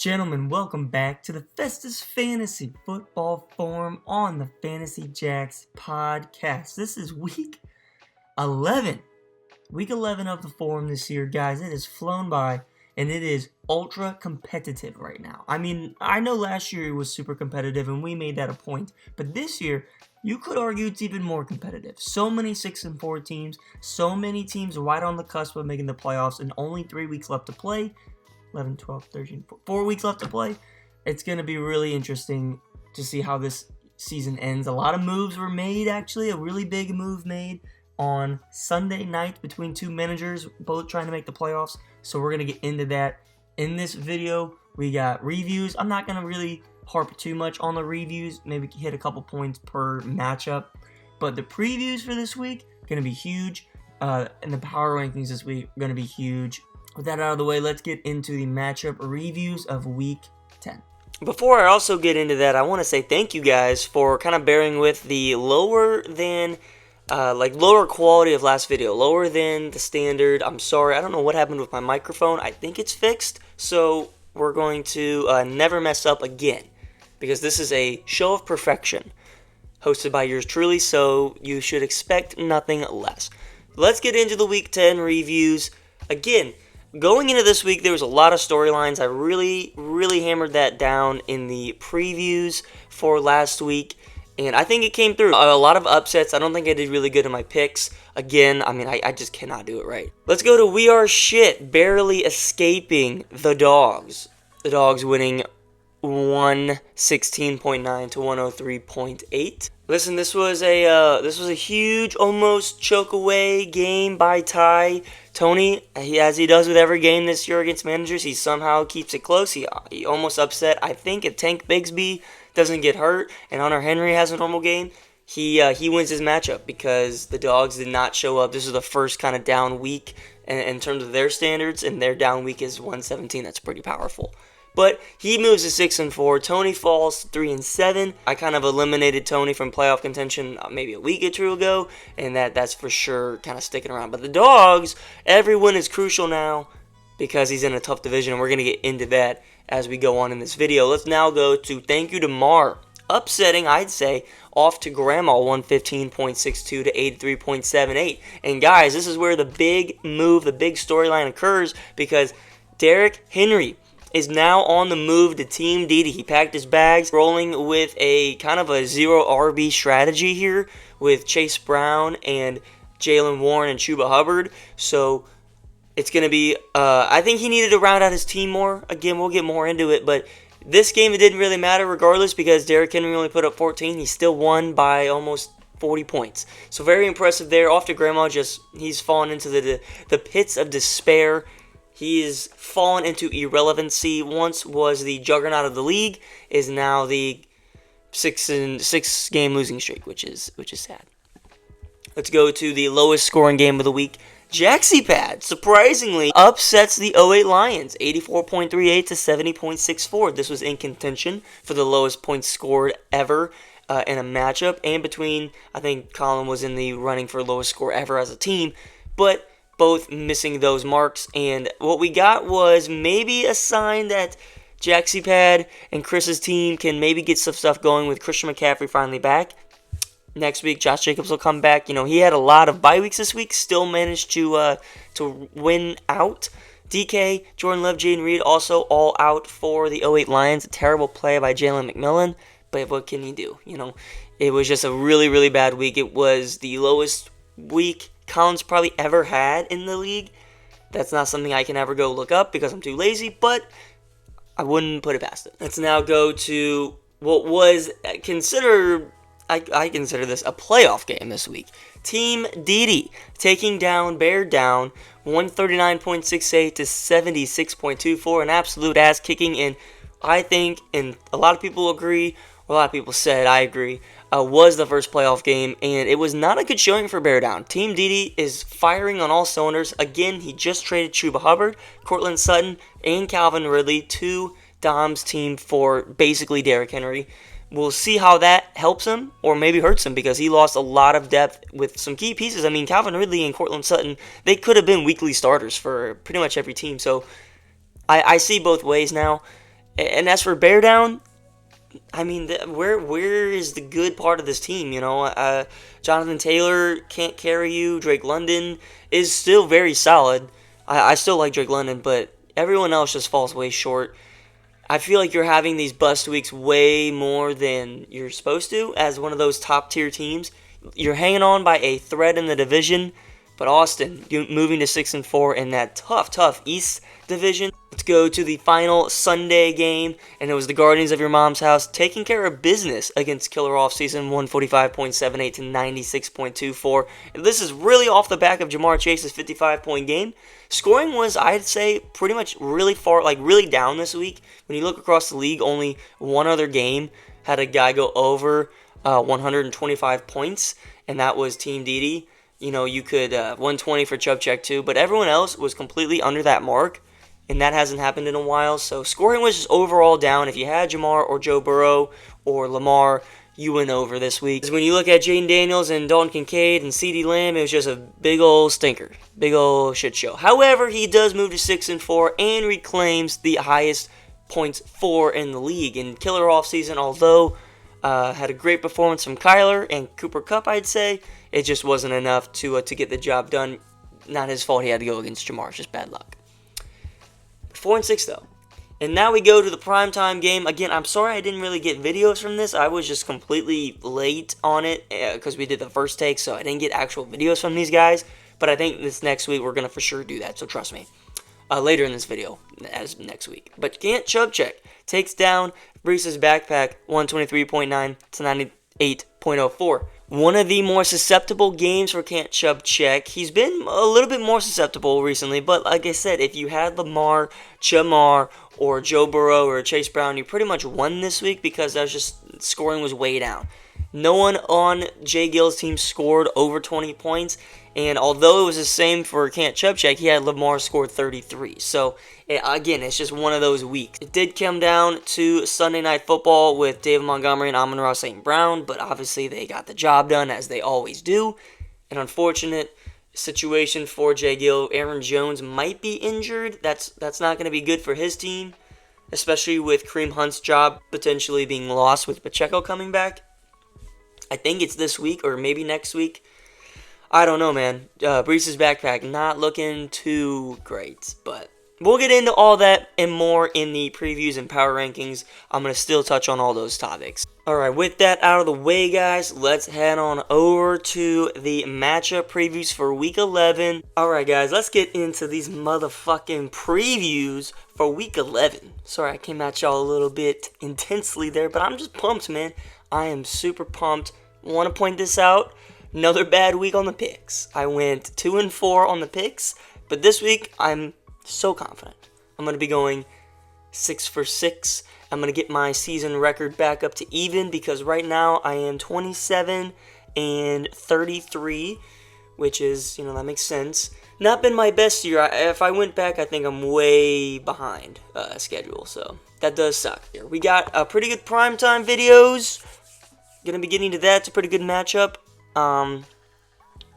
Gentlemen, welcome back to the Festus Fantasy Football Forum on the Fantasy Jacks podcast. This is week 11. Week 11 of the forum this year, guys. It has flown by, and it is ultra competitive right now. I mean, I know last year it was super competitive, and we made that a point. But this year, you could argue it's even more competitive. So many 6-4 teams, so many teams right on the cusp of making the playoffs, and only 3 weeks left to play. 11, 12, 13, 4 weeks left to play. It's going to be really interesting to see how this season ends. A lot of moves were made, actually. A really big move made on Sunday night between two managers, both trying to make the playoffs. So we're going to get into that. In this video, we got reviews. I'm not going to really harp too much on the reviews. Maybe hit a couple points per matchup. But the previews for this week are going to be huge. And the power rankings this week are going to be huge. With that out of the way, let's get into the matchup reviews of Week 10. Before I also get into that, I want to say thank you guys for kind of bearing with the lower quality of last video, lower than the standard. I'm sorry, I don't know what happened with my microphone. I think it's fixed, so we're going to never mess up again, because this is a show of perfection, hosted by yours truly, so you should expect nothing less. Let's get into the Week 10 reviews. Again, going into this week, there was a lot of storylines. I really hammered that down in the previews for last week, and I think it came through. A lot of upsets. I don't think I did really good in my picks. Again, I just cannot do it right. Let's go to We Are Shit, barely escaping the Dogs. The Dogs winning 116.9 to 103.8. Listen, this was a huge, almost choke away game by Ty. Tony, as he does with every game this year against managers, he somehow keeps it close. He almost upset. I think if Tank Bigsby doesn't get hurt and Hunter Henry has a normal game, he wins his matchup, because the Dogs did not show up. This is the first kind of down week in terms of their standards, and their down week is 117. That's pretty powerful. But he moves to 6-4. Tony falls to 3-7. I kind of eliminated Tony from playoff contention maybe a week or two ago, and that's for sure kind of sticking around. But the Dogs, every win is crucial now because he's in a tough division, and we're going to get into that as we go on in this video. Let's now go to thank you to Mar. Upsetting, I'd say, off to Grandma, 115.62 to 83.78. And guys, this is where the big move, the big storyline occurs, because Derrick Henry is now on the move to Team Didi. He packed his bags, rolling with a kind of a zero RB strategy here with Chase Brown and Jalen Warren and Chuba Hubbard. So it's going to be, I think he needed to round out his team more. Again, we'll get more into it, but this game, it didn't really matter regardless, because Derrick Henry only put up 14. He still won by almost 40 points. So very impressive there. Off to Grandma, he's fallen into the pits of despair. He is fallen into irrelevancy. Once was the juggernaut of the league, is now the 6 game losing streak, which is sad. Let's go to the lowest scoring game of the week. Jaxie Pad surprisingly upsets the 08 Lions, 84.38 to 70.64. This was in contention for the lowest points scored ever in a matchup, and between, I think Colin was in the running for lowest score ever as a team, but both missing those marks. And what we got was maybe a sign that Jaxie Pad and Chris's team can maybe get some stuff going with Christian McCaffrey finally back. Next week, Josh Jacobs will come back. You know, he had a lot of bye weeks this week, still managed to win out. DK, Jordan Love, Jaden Reed also all out for the 08 Lions. A terrible play by Jalen McMillan, but what can you do? You know, it was just a really, really bad week. It was the lowest week Colin's probably ever had in the league. That's not something I can ever go look up because I'm too lazy, but I wouldn't put it past it. Let's now go to what was considered, I consider this a playoff game this week. Team Didi taking down Bear Down, 139.68 to 76.24, an absolute ass kicking, and I think, and a lot of people agree, or a lot of people said, I agree, was the first playoff game, and it was not a good showing for Bear Down. Team Didi is firing on all cylinders. Again, he just traded Chuba Hubbard, Cortland Sutton, and Calvin Ridley to Dom's team for basically Derrick Henry. We'll see how that helps him or maybe hurts him, because he lost a lot of depth with some key pieces. I mean, Calvin Ridley and Cortland Sutton, they could have been weekly starters for pretty much every team. So I see both ways now. And as for bear down, I mean, where is the good part of this team? Jonathan Taylor can't carry you. Drake London is still very solid. I still like Drake London, but everyone else just falls way short. I feel like you're having these bust weeks way more than you're supposed to as one of those top tier teams. You're hanging on by a thread in the division, but Austin, you moving to 6-4 in that tough East division. Let's go to the final Sunday game, and it was the Guardians of your mom's house taking care of business against Killer Offseason, 145.78 to 96.24. And this is really off the back of Jamar Chase's 55-point game. Scoring was, I'd say, pretty much really far, really down this week. When you look across the league, only one other game had a guy go over 125 points, and that was Team Didi. You could 120 for Chubb Check too, but everyone else was completely under that mark, and that hasn't happened in a while. So scoring was just overall down. If you had Jamar or Joe Burrow or Lamar, you went over this week. When you look at Jaden Daniels and Dalton Kincaid and CeeDee Lamb, it was just a big old stinker, big old shit show. However, he does move to 6-4 and reclaims the highest points for in the league. And Killer Offseason, although had a great performance from Kyler and Cooper Kupp, I'd say. It just wasn't enough to get the job done. Not his fault he had to go against Jamar. It's just bad luck. 4-6, though. And now we go to the primetime game. Again, I'm sorry I didn't really get videos from this. I was just completely late on it because we did the first take, so I didn't get actual videos from these guys. But I think this next week we're going to for sure do that, so trust me. Later in this video, as next week. But Can't Chubb Check takes down Breece's backpack, 123.9 to 98.04. One of the more susceptible games for Can't Chubb Check. He's been a little bit more susceptible recently, but like I said, if you had Lamar, Jamar, or Joe Burrow, or Chase Brown, you pretty much won this week because that was just scoring was way down. No one on Jay Gill's team scored over 20 points, and although it was the same for Can't Chubb Check, he had Lamar scored 33. So, again, it's just one of those weeks. It did come down to Sunday Night Football with David Montgomery and Amon-Ra St. Brown, but obviously they got the job done, as they always do. An unfortunate situation for Jay Gill. Aaron Jones might be injured. That's not going to be good for his team, especially with Kareem Hunt's job potentially being lost with Pacheco coming back. I think it's this week or maybe next week. I don't know, man. Breece's backpack not looking too great, but we'll get into all that and more in the previews and power rankings. I'm going to still touch on all those topics. Alright, with that out of the way, guys, let's head on over to the matchup previews for Week 11. Alright, guys, let's get into these motherfucking previews for Week 11. Sorry, I came at y'all a little bit intensely there, but I'm just pumped, man. I am super pumped. Want to point this out? Another bad week on the picks. I went 2-4 on the picks, but this week I'm so confident. I'm going to be going 6 for 6. I'm going to get my season record back up to even because right now I am 27 and 33, which is, that makes sense. Not been my best year. If I went back, I think I'm way behind schedule, so that does suck. We got pretty good primetime videos. Gonna be getting to that. It's a pretty good matchup. Gonna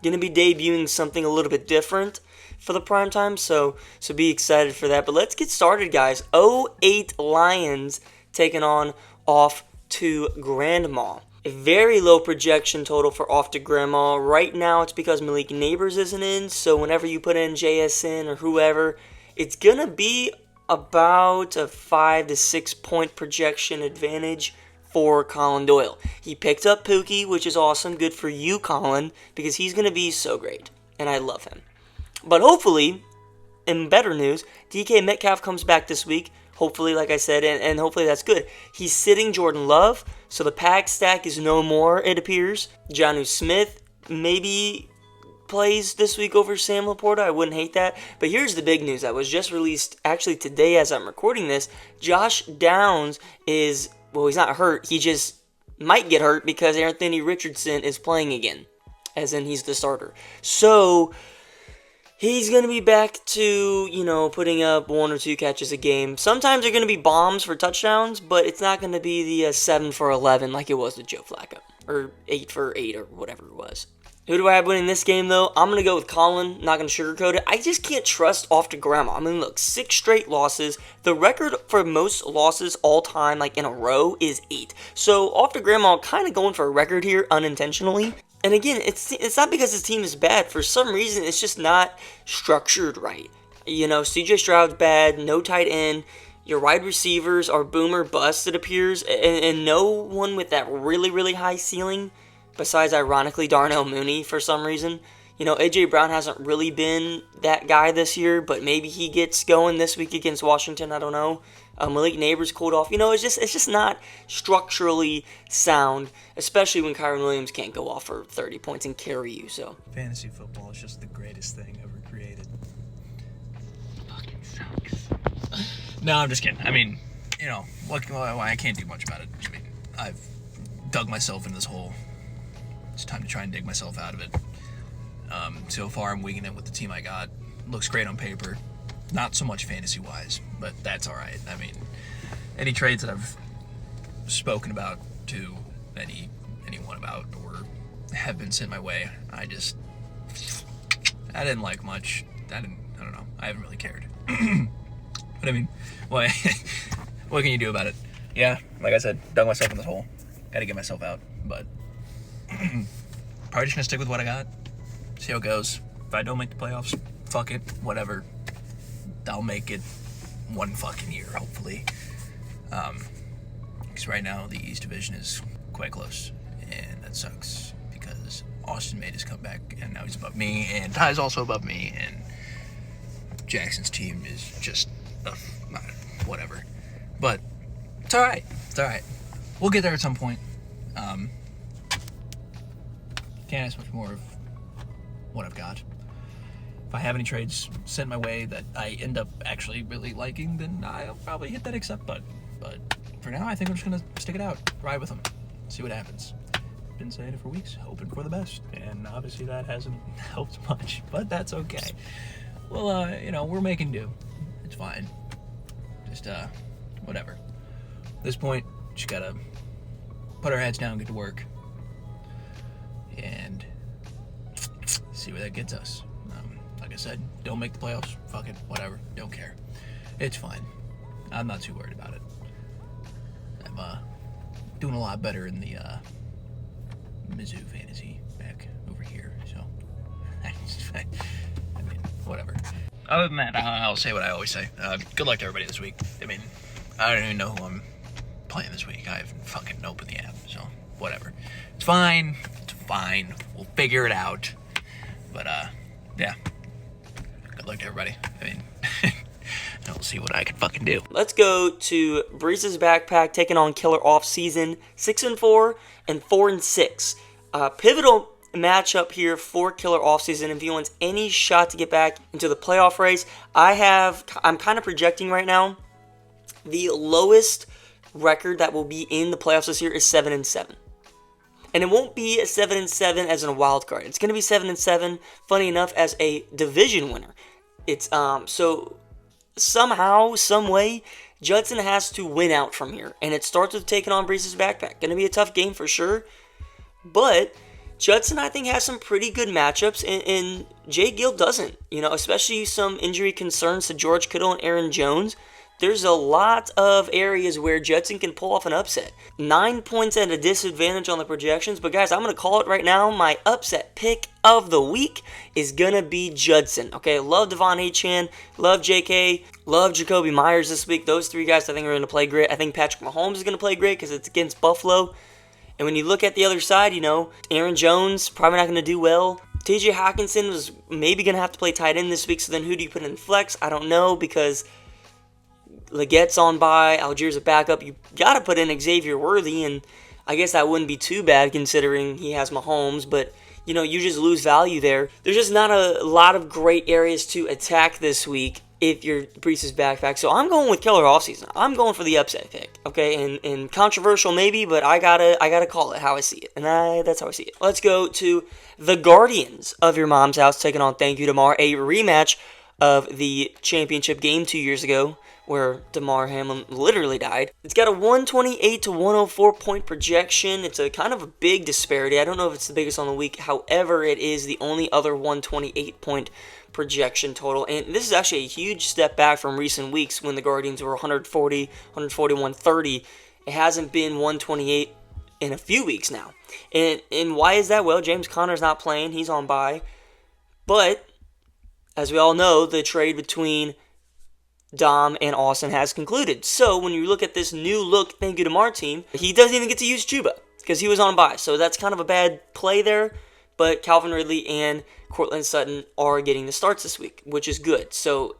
be debuting something a little bit different for the primetime, so be excited for that. But let's get started, guys. 0-8 Lions taking on Off to Grandma. A very low projection total for Off to Grandma. Right now, it's because Malik Neighbors isn't in, so whenever you put in JSN or whoever, it's gonna be about a 5 to 6 point projection advantage for Colin Doyle. He picked up Pookie, which is awesome. Good for you, Colin, because he's going to be so great, and I love him. But hopefully, in better news, DK Metcalf comes back this week. Hopefully, like I said, and hopefully that's good. He's sitting Jordan Love, so the pack stack is no more, it appears. Jonnu Smith maybe plays this week over Sam Laporta. I wouldn't hate that. But here's the big news that was just released actually today as I'm recording this. Josh Downs is... Well, he's not hurt. He just might get hurt because Anthony Richardson is playing again, as in he's the starter. So he's going to be back to, putting up 1 or 2 catches a game. Sometimes they're going to be bombs for touchdowns, but it's not going to be the 7 for 11 like it was with Joe Flacco, or 8 for 8 or whatever it was. Who do I have winning this game, though? I'm going to go with Colin. Not going to sugarcoat it. I just can't trust off to grandma. I mean, look, 6 straight losses. The record for most losses all time, like in a row, is 8. So off to grandma, kind of going for a record here unintentionally. And again, it's not because his team is bad. For some reason, it's just not structured right. You know, CJ Stroud's bad, no tight end. Your wide receivers are boomer bust, it appears. And no one with that really, really high ceiling. Besides, ironically, Darnell Mooney for some reason. You know, A.J. Brown hasn't really been that guy this year, but maybe he gets going this week against Washington. I don't know. Malik Neighbors cooled off. You know, it's just not structurally sound, especially when Kyron Williams can't go off for 30 points and carry you. So fantasy football is just the greatest thing ever created. Fucking sucks. No, I'm just kidding. I mean, you know, I can't do much about it. I mean, I've dug myself in this hole. It's time to try and dig myself out of it. So far, I'm winging it with the team I got. Looks great on paper. Not so much fantasy-wise, but that's all right. I mean, any trades that I've spoken about to anyone about or have been sent my way, I didn't like much. I don't know. I haven't really cared. But I mean, what can you do about it? Yeah, like I said, dug myself in this hole. Got to get myself out, but probably just gonna stick with what I got. See how it goes. If I don't make the playoffs, fuck it, whatever. I'll make it one fucking year, hopefully. Because right now the East Division is quite close, and that sucks because Austin made his comeback, and now he's above me, and Ty's also above me, and Jackson's team is just whatever. But it's all right. It's all right. We'll get there at some point. Can't ask much more of what I've got. If I have any trades sent my way that I end up actually really liking, then I'll probably hit that accept button. But for now, I think I'm just going to stick it out, ride with them, see what happens. Been saying it for weeks, hoping for the best, and obviously that hasn't helped much, but that's okay. Well, you know, we're making do. It's fine. Just, whatever. At this point, just gotta put our heads down and get to work. And see where that gets us. Like I said, don't make the playoffs. Fuck it. Whatever. Don't care. It's fine. I'm not too worried about it. I'm doing a lot better in the Mizzou fantasy back over here. So, I mean, whatever. Other than that, I'll say what I always say. Good luck to everybody this week. I mean, I don't even know who I'm playing this week. I haven't fucking opened the app, so whatever. It's fine. It's fine. We'll figure it out. But, yeah. Good luck to everybody. I mean, I'll see what I can fucking do. Let's go to Breeze's backpack taking on Killer Offseason. 6-4 and 4-6. Pivotal matchup here for Killer Offseason if he wants any shot to get back into the playoff race. I'm kind of projecting right now the lowest record that will be in the playoffs this year is 7-7. And it won't be a 7-7 as in a wild card. It's going to be 7-7, funny enough, as a division winner. It's so somehow, some way, Judson has to win out from here. And it starts with taking on Breeze's backpack. Going to be a tough game for sure. But Judson, I think, has some pretty good matchups, and Jay Gill doesn't. You know, especially some injury concerns to George Kittle and Aaron Jones. There's a lot of areas where Judson can pull off an upset. 9 points at a disadvantage on the projections, but guys, I'm going to call it right now. My upset pick of the week is going to be Judson. Okay, love Devon Achane, love JK, love Jacoby Myers this week. Those three guys I think are going to play great. I think Patrick Mahomes is going to play great because it's against Buffalo. And when you look at the other side, you know, Aaron Jones probably not going to do well. TJ Hawkinson was maybe going to have to play tight end this week, so then who do you put in flex? I don't know because Legette's on bye, Algiers a backup. You got to put in Xavier Worthy, and I guess that wouldn't be too bad considering he has Mahomes, but you know, you just lose value there. There's just not a lot of great areas to attack this week if you're Breeze's backpack. So I'm going with Killer Offseason. I'm going for the upset pick, okay? And controversial maybe, but I gotta call it how I see it, and that's how I see it. Let's go to the Guardians of Your Mom's House taking on Thank You Tomorrow, a rematch of the championship game 2 years ago, where Damar Hamlin literally died. It's got a 128 to 104 point projection. It's a kind of a big disparity. I don't know if it's the biggest on the week. However, it is the only other 128 point projection total. And this is actually a huge step back from recent weeks when the Guardians were 140, 140, 130. It hasn't been 128 in a few weeks now. And why is that? Well, James Conner's not playing. He's on bye. But, as we all know, the trade between Dom and Austin has concluded. So when you look at this new look Thank You Damar team, he doesn't even get to use Chuba because he was on bye. So that's kind of a bad play there. But Calvin Ridley and Courtland Sutton are getting the starts this week, which is good. So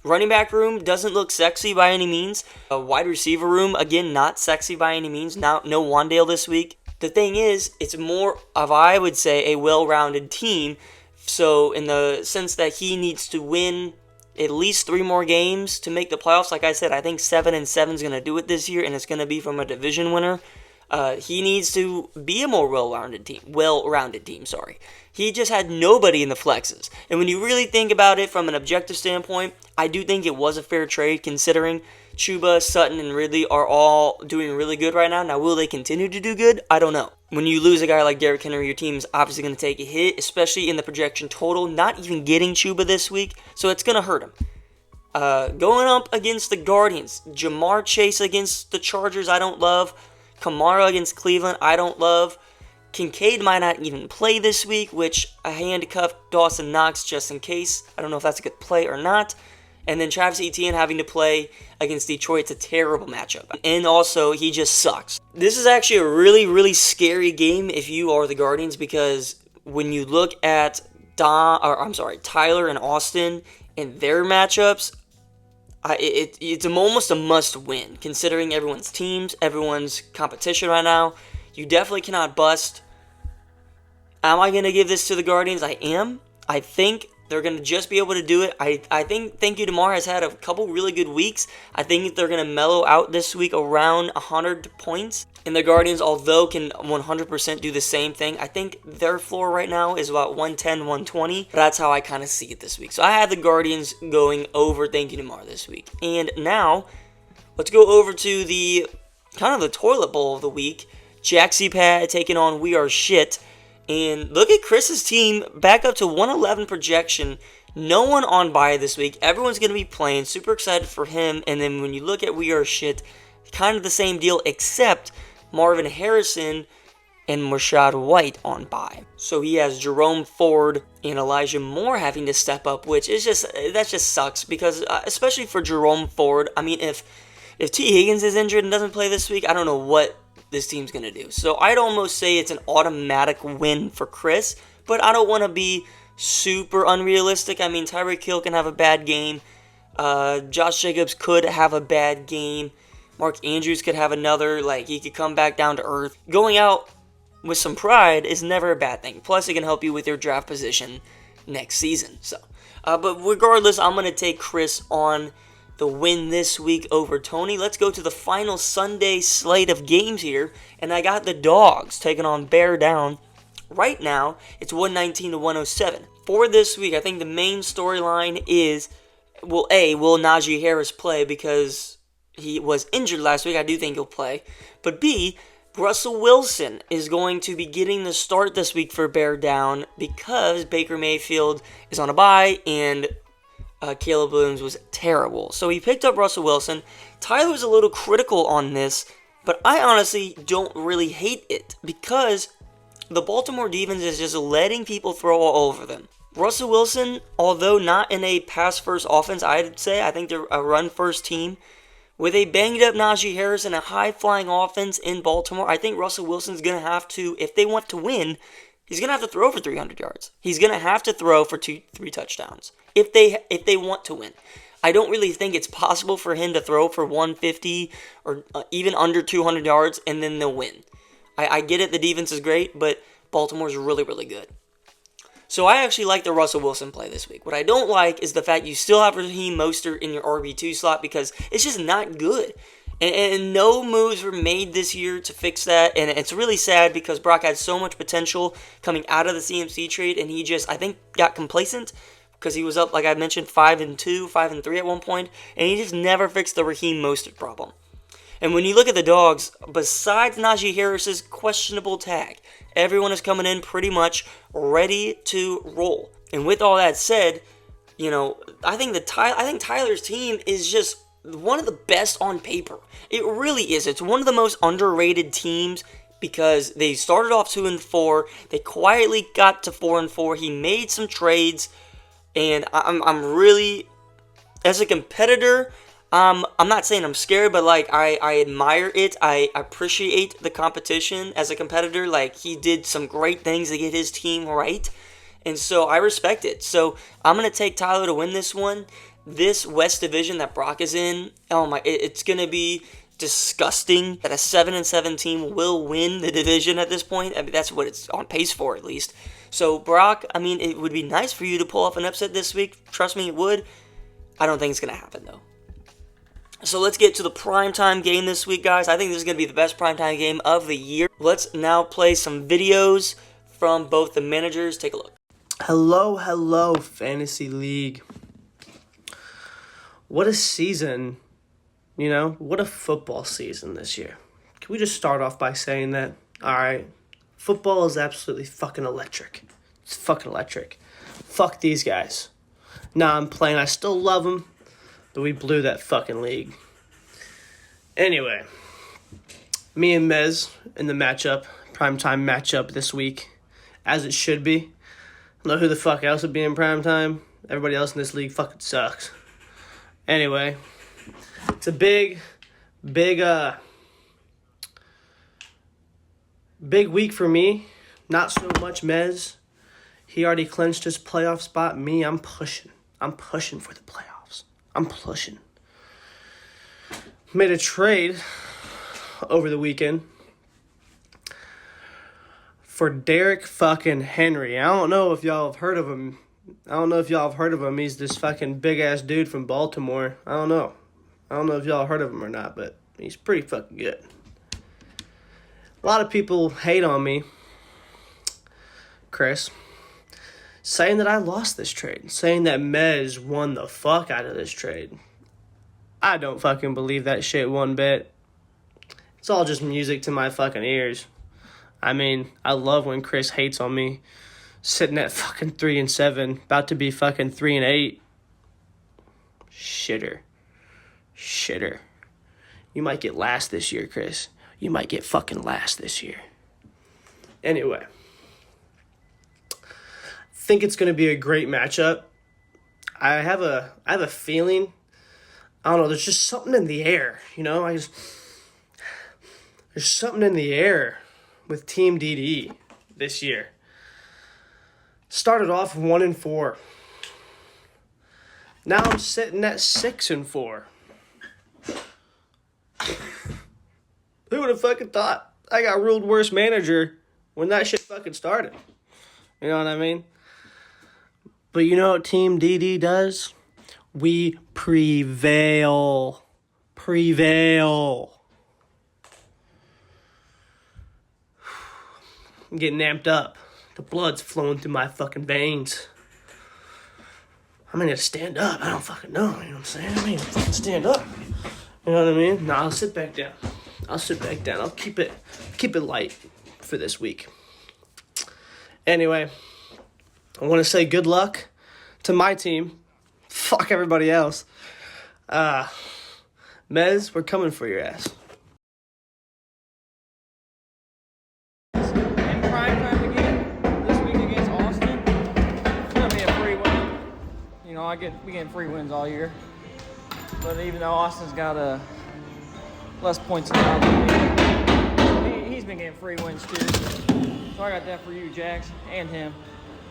running back room doesn't look sexy by any means. A wide receiver room, again, not sexy by any means. No Wandale this week. The thing is, it's more of, I would say, a well-rounded team. So in the sense that he needs to win at least 3 more games to make the playoffs. Like I said, I think 7-7 is going to do it this year, and it's going to be from a division winner. He needs to be a more well-rounded team. He just had nobody in the flexes. And when you really think about it from an objective standpoint, I do think it was a fair trade considering Chuba, Sutton, and Ridley are all doing really good right now. Now, will they continue to do good? I don't know. When you lose a guy like Derrick Henry, your team's obviously going to take a hit, especially in the projection total, not even getting Chuba this week, so it's going to hurt him. Going up against the Guardians, Jamar Chase against the Chargers, I don't love. Kamara against Cleveland, I don't love. Kincaid might not even play this week, which I handcuffed Dawson Knox just in case. I don't know if that's a good play or not. And then Travis Etienne having to play against Detroit, it's a terrible matchup. And also, he just sucks. This is actually a really, really scary game if you are the Guardians, because when you look at Tyler and Austin and their matchups, it's almost a must-win, considering everyone's teams, everyone's competition right now. You definitely cannot bust. Am I going to give this to the Guardians? I am. I think they're going to just be able to do it. I think Thank You Damar has had a couple really good weeks. I think they're going to mellow out this week around 100 points. And the Guardians, although can 100% do the same thing, I think their floor right now is about 110, 120. That's how I kind of see it this week. So I had the Guardians going over Thank You Damar this week. And now, let's go over to the kind of the toilet bowl of the week. Jack C-Pad taking on We Are Shit. And look at Chris's team back up to 111 projection. No one on bye this week. Everyone's going to be playing. Super excited for him. And then when you look at We Are Shit, kind of the same deal, except Marvin Harrison and Rashad White on bye. So he has Jerome Ford and Elijah Moore having to step up, which is that just sucks because especially for Jerome Ford. I mean, if T. Higgins is injured and doesn't play this week, I don't know what this team's going to do. So I'd almost say it's an automatic win for Chris, but I don't want to be super unrealistic. I mean, Tyreek Hill can have a bad game. Josh Jacobs could have a bad game. Mark Andrews could have another, he could come back down to earth. Going out with some pride is never a bad thing. Plus, it can help you with your draft position next season. So, but regardless, I'm going to take Chris on the win this week over Tony. Let's go to the final Sunday slate of games here. And I got the Dogs taking on Bear Down. Right now, it's 119 to 107. For this week, I think the main storyline is, will Najee Harris play because he was injured last week? I do think he'll play. But B, Russell Wilson is going to be getting the start this week for Bear Down because Baker Mayfield is on a bye and Caleb Williams was terrible. So he picked up Russell Wilson. Tyler was a little critical on this, but I honestly don't really hate it because the Baltimore defense is just letting people throw all over them. Russell Wilson, although not in a pass-first offense, I'd say, I think they're a run-first team. With a banged-up Najee Harris and a high-flying offense in Baltimore, I think Russell Wilson's going to have to, if they want to win, he's going to have to throw for 300 yards. He's going to have to throw for 3 touchdowns if they want to win. I don't really think it's possible for him to throw for 150 or even under 200 yards and then they'll win. I get it, the defense is great, but Baltimore's really, really good. So I actually like the Russell Wilson play this week. What I don't like is the fact you still have Raheem Mostert in your RB2 slot because it's just not good. And no moves were made this year to fix that. And it's really sad because Brock had so much potential coming out of the CMC trade. And he just, I think, got complacent because he was up, like I mentioned, 5-2, 5-3 at one point, and he just never fixed the Raheem Mostert problem. And when you look at the Dogs, besides Najee Harris's questionable tag, everyone is coming in pretty much ready to roll. And with all that said, I think Tyler's team is just one of the best on paper. It really is. It's one of the most underrated teams because they started off 2-4. They quietly got to 4-4. He made some trades, and I'm really, as a competitor, I'm not saying I'm scared, but like I admire it. I appreciate the competition as a competitor. Like, he did some great things to get his team right, and so I respect it. So I'm gonna take Tyler to win this one. This West Division that Brock is in, it's gonna be disgusting that a 7-7 team will win the division at this point. I mean, that's what it's on pace for, at least. So Brock, it would be nice for you to pull off an upset this week. Trust me, it would. I don't think it's gonna happen though. So let's get to the primetime game this week, guys. I think this is going to be the best primetime game of the year. Let's now play some videos from both the managers. Take a look. Hello, Fantasy League. What a season, what a football season this year. Can we just start off by saying that? All right, football is absolutely fucking electric. It's fucking electric. Fuck these guys. Nah, I'm playing. I still love them. But we blew that fucking league. Anyway, me and Mez in the primetime matchup this week, as it should be. I don't know who the fuck else would be in primetime. Everybody else in this league fucking sucks. Anyway, it's a big week for me. Not so much Mez. He already clinched his playoff spot. Me, I'm pushing. I'm pushing for the playoffs. I'm pushing. Made a trade over the weekend for Derrick fucking Henry. I don't know if y'all have heard of him. He's this fucking big-ass dude from Baltimore. I don't know if y'all heard of him or not, but he's pretty fucking good. A lot of people hate on me, Chris, saying that I lost this trade, saying that Mez won the fuck out of this trade. I don't fucking believe that shit one bit. It's all just music to my fucking ears. I love when Chris hates on me, sitting at fucking 3-7, about to be fucking 3-8. Shitter. You might get last this year, Chris. You might get fucking last this year. Anyway. Think it's going to be a great matchup. I have a feeling, I don't know, there's just something in the air, there's something in the air with Team DD this year. Started off 1-4. Now I'm sitting at 6-4. Who would have fucking thought I got ruled worst manager when that shit fucking started? You know what I mean? But you know what Team DD does? We prevail. I'm getting amped up. The blood's flowing through my fucking veins. I'm gonna stand up. I don't fucking know. You know what I'm saying? Fucking stand up. You know what I mean? I'll sit back down. I'll keep it light for this week. Anyway, I want to say good luck to my team. Fuck everybody else. Mez, we're coming for your ass. In primetime again, this week against Austin, it's going to be a free win. We get free wins all year. But even though Austin's got less points than I, he's been getting free wins too. So I got that for you, Jax, and him.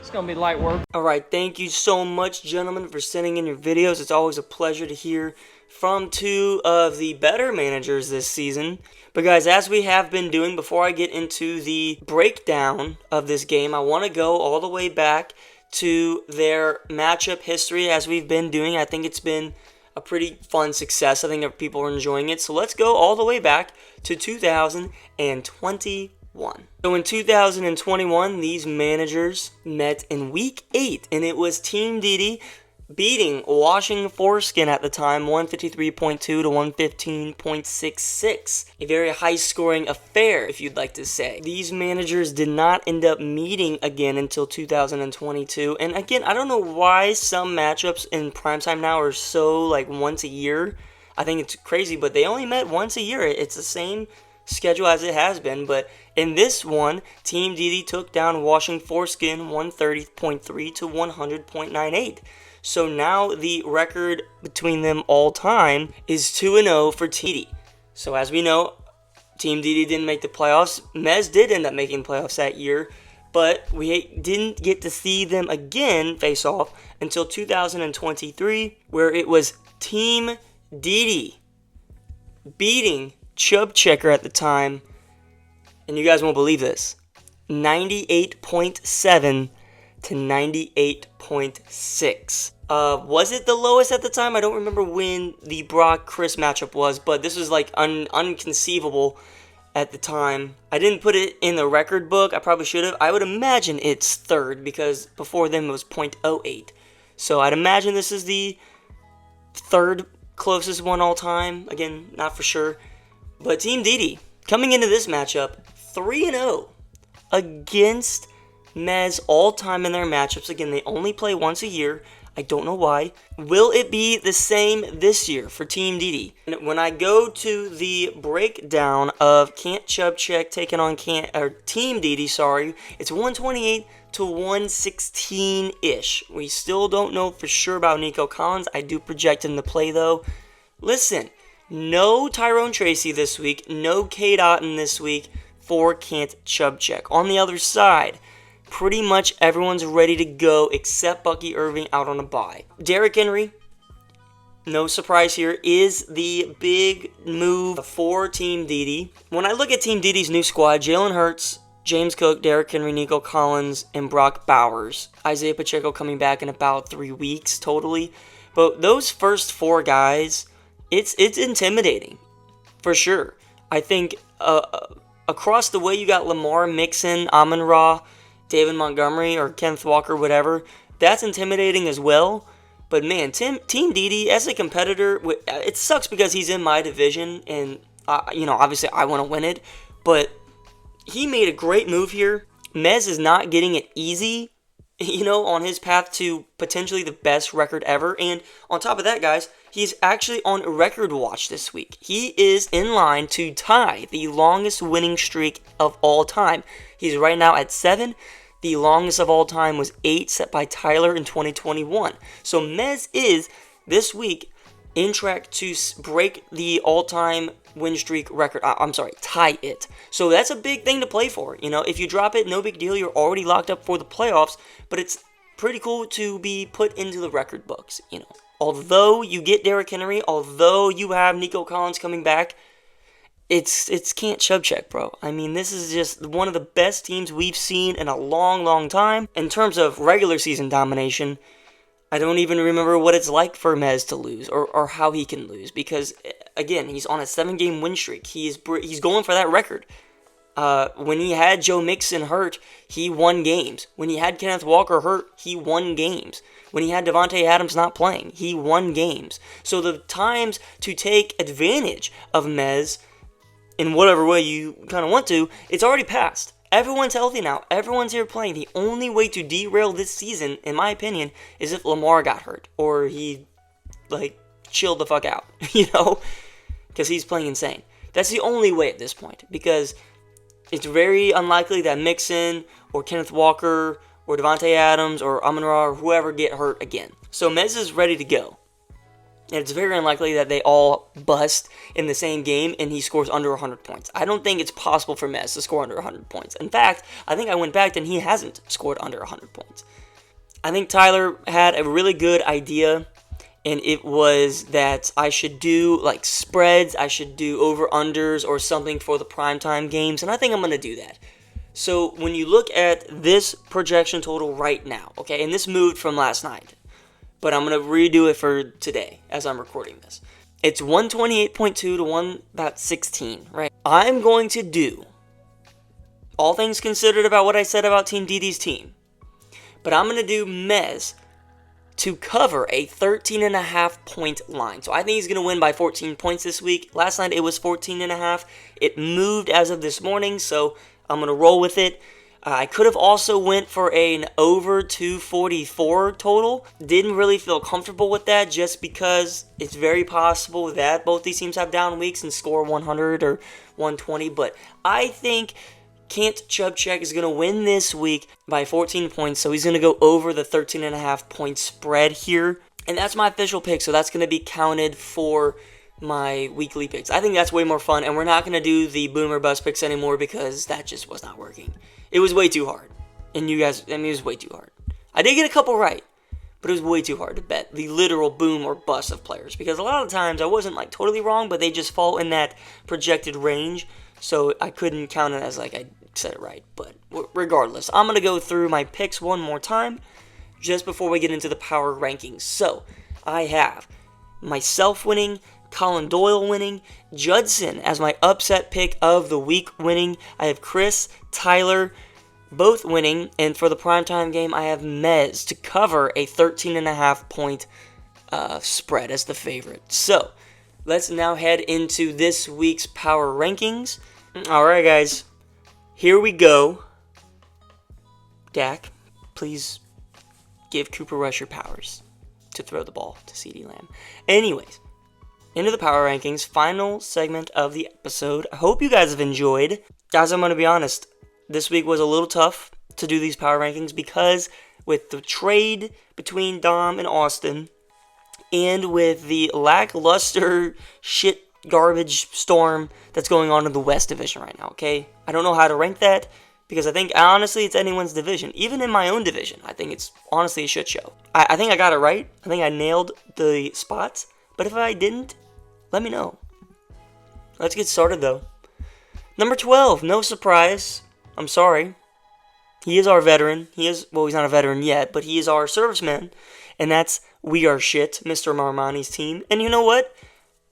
It's going to be light work. All right, thank you so much, gentlemen, for sending in your videos. It's always a pleasure to hear from two of the better managers this season. But guys, as we have been doing, before I get into the breakdown of this game, I want to go all the way back to their matchup history as we've been doing. I think it's been a pretty fun success. I think that people are enjoying it. So let's go all the way back to 2021. 1. So in 2021, these managers met in Week 8, and it was Team Didi beating Washington Foreskin at the time, 153.2 to 115.66. A very high-scoring affair, if you'd like to say. These managers did not end up meeting again until 2022. And again, I don't know why some matchups in primetime now are so, like, once a year. I think it's crazy, but they only met once a year. It's the same schedule as it has been, but in this one, Team Didi took down Washington Foreskin 130.3 to 100.98. So now the record between them all time is 2-0 for Team Didi. So as we know, Team Didi didn't make the playoffs. Mez did end up making playoffs that year, but we didn't get to see them again face off until 2023, where it was Team Didi beating Chub Checker at the time, and you guys won't believe this, 98.7 to 98.6. Was it the lowest at the time? I don't remember when the Brock-Chris matchup was, but this was like unconceivable at the time. I didn't put it in the record book. I probably should have. I would imagine it's third because before them it was .08. So I'd imagine this is the third closest one all time. Again, not for sure. But Team Didi, coming into this matchup, 3-0 against Mez all time in their matchups. Again, they only play once a year. I don't know why. Will it be the same this year for Team Didi? When I go to the breakdown of Can't Chub Check taking on Team Didi, it's 128 to 116-ish. We still don't know for sure about Nico Collins. I do project him to play, though. Listen, no Tyrone Tracy this week, no K. Dotton this week for Can't Chub Check. On the other side, pretty much everyone's ready to go except Bucky Irving out on a bye. Derrick Henry, no surprise here, is the big move for Team Didi. When I look at Team Didi's new squad, Jalen Hurts, James Cook, Derrick Henry, Nico Collins, and Brock Bowers. Isaiah Pacheco coming back in about 3 weeks totally. But those first 4 guys, it's intimidating, for sure. I think across the way you got Lamar, Mixon, Amon-Ra, David Montgomery, or Kenneth Walker, whatever. That's intimidating as well. But man, Team Didi, as a competitor, it sucks because he's in my division, and obviously I want to win it. But he made a great move here. Mez is not getting it easy, on his path to potentially the best record ever. And on top of that, guys, he's actually on record watch this week. He is in line to tie the longest winning streak of all time. He's right now at 7. The longest of all time was 8, set by Tyler in 2021. So Mez is, this week, in track to break the all-time win streak record. Tie it. So that's a big thing to play for. If you drop it, no big deal. You're already locked up for the playoffs. But it's pretty cool to be put into the record books, Although you get Derrick Henry, although you have Nico Collins coming back, it's Can't Chub Check, bro. I mean, this is just one of the best teams we've seen in a long, long time. In terms of regular season domination, I don't even remember what it's like for Mez to lose or how he can lose because, again, he's on a 7-game win streak. He's going for that record. When he had Joe Mixon hurt, he won games. When he had Kenneth Walker hurt, he won games. When he had Davante Adams not playing, he won games. So the times to take advantage of Mez in whatever way you kind of want to, it's already passed. Everyone's healthy now. Everyone's here playing. The only way to derail this season, in my opinion, is if Lamar got hurt or he, chilled the fuck out, because he's playing insane. That's the only way at this point because it's very unlikely that Mixon or Kenneth Walker or Davante Adams or Amon-Ra or whoever get hurt again. So Mez is ready to go. And it's very unlikely that they all bust in the same game and he scores under 100 points. I don't think it's possible for Mez to score under 100 points. In fact, I think I went back and he hasn't scored under 100 points. I think Tyler had a really good idea, and it was that I should do spreads, I should do over-unders or something for the primetime games, and I think I'm going to do that. So when you look at this projection total right now, okay, and this moved from last night, but I'm going to redo it for today as I'm recording this. It's 128.2 to 116, right? I'm going to do all things considered about what I said about Team DD's team. But I'm going to do Mez to cover a 13.5 point line. So I think he's going to win by 14 points this week. Last night it was 14.5. It moved as of this morning, so I'm going to roll with it. I could have also went for an over 244 total. Didn't really feel comfortable with that just because it's very possible that both these teams have down weeks and score 100 or 120. But I think Kent Chubchak is going to win this week by 14 points. So he's going to go over the 13.5 point spread here. And that's my official pick. So that's going to be counted for my weekly picks. I think that's way more fun. And we're not going to do the boomer bust picks anymore because that just was not working. It was way too hard. And you guys, it was way too hard. I did get a couple right, but it was way too hard to bet the literal boom or bust of players. Because a lot of times I wasn't like totally wrong, but they just fall in that projected range. So I couldn't count it as like I said it right. But regardless, I'm going to go through my picks one more time just before we get into the power rankings. So I have myself winning, Colin Doyle winning, Judson as my upset pick of the week winning. I have Chris, Tyler, both winning. And for the primetime game, I have Mez to cover a 13.5 point spread as the favorite. So let's now head into this week's power rankings. Alright, guys. Here we go. Dak, please give Cooper Rush your powers to throw the ball to CeeDee Lamb. Anyways, into the power rankings, final segment of the episode. I hope you guys have enjoyed. Guys, I'm going to be honest. This week was a little tough to do these power rankings because with the trade between Dom and Austin and with the lackluster shit garbage storm that's going on in the West Division right now, okay? I don't know how to rank that because I think, honestly, it's anyone's division. Even in my own division, I think it's honestly a shit show. I think I got it right. I think I nailed the spots. But if I didn't, let me know. Let's get started, though. Number 12, no surprise. I'm sorry. He is our veteran. He's not a veteran yet, but he is our serviceman. And that's We Are Shit, Mr. Marmani's team. And you know what?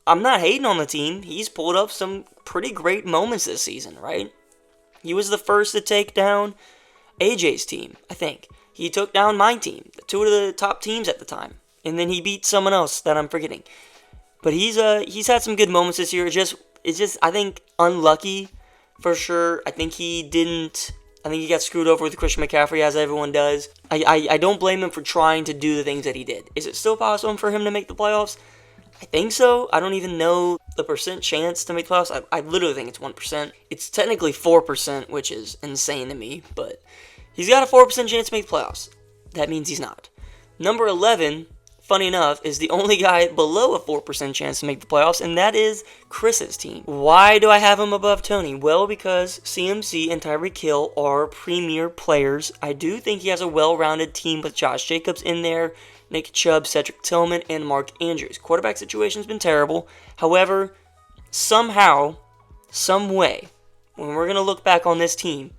I'm not hating on the team. He's pulled up some pretty great moments this season, right? He was the first to take down AJ's team, I think. He took down my team, two of the top teams at the time. And then he beat someone else that I'm forgetting. But he's had some good moments this year. It's just I think unlucky for sure. I think he got screwed over with Christian McCaffrey, as everyone does. I don't blame him for trying to do the things that he did. Is it still possible for him to make the playoffs? I think so. I don't even know the percent chance to make the playoffs. I literally think it's 1%. It's technically 4%, which is insane to me. But he's got a 4% chance to make the playoffs. That means he's not. Number 11, funny enough, is the only guy below a 4% chance to make the playoffs, and that is Chris's team. Why do I have him above Tony? Well, because CMC and Tyreek Hill are premier players. I do think he has a well-rounded team with Josh Jacobs in there, Nick Chubb, Cedric Tillman, and Mark Andrews. Quarterback situation's been terrible. However, somehow, some way, when we're going to look back on this team,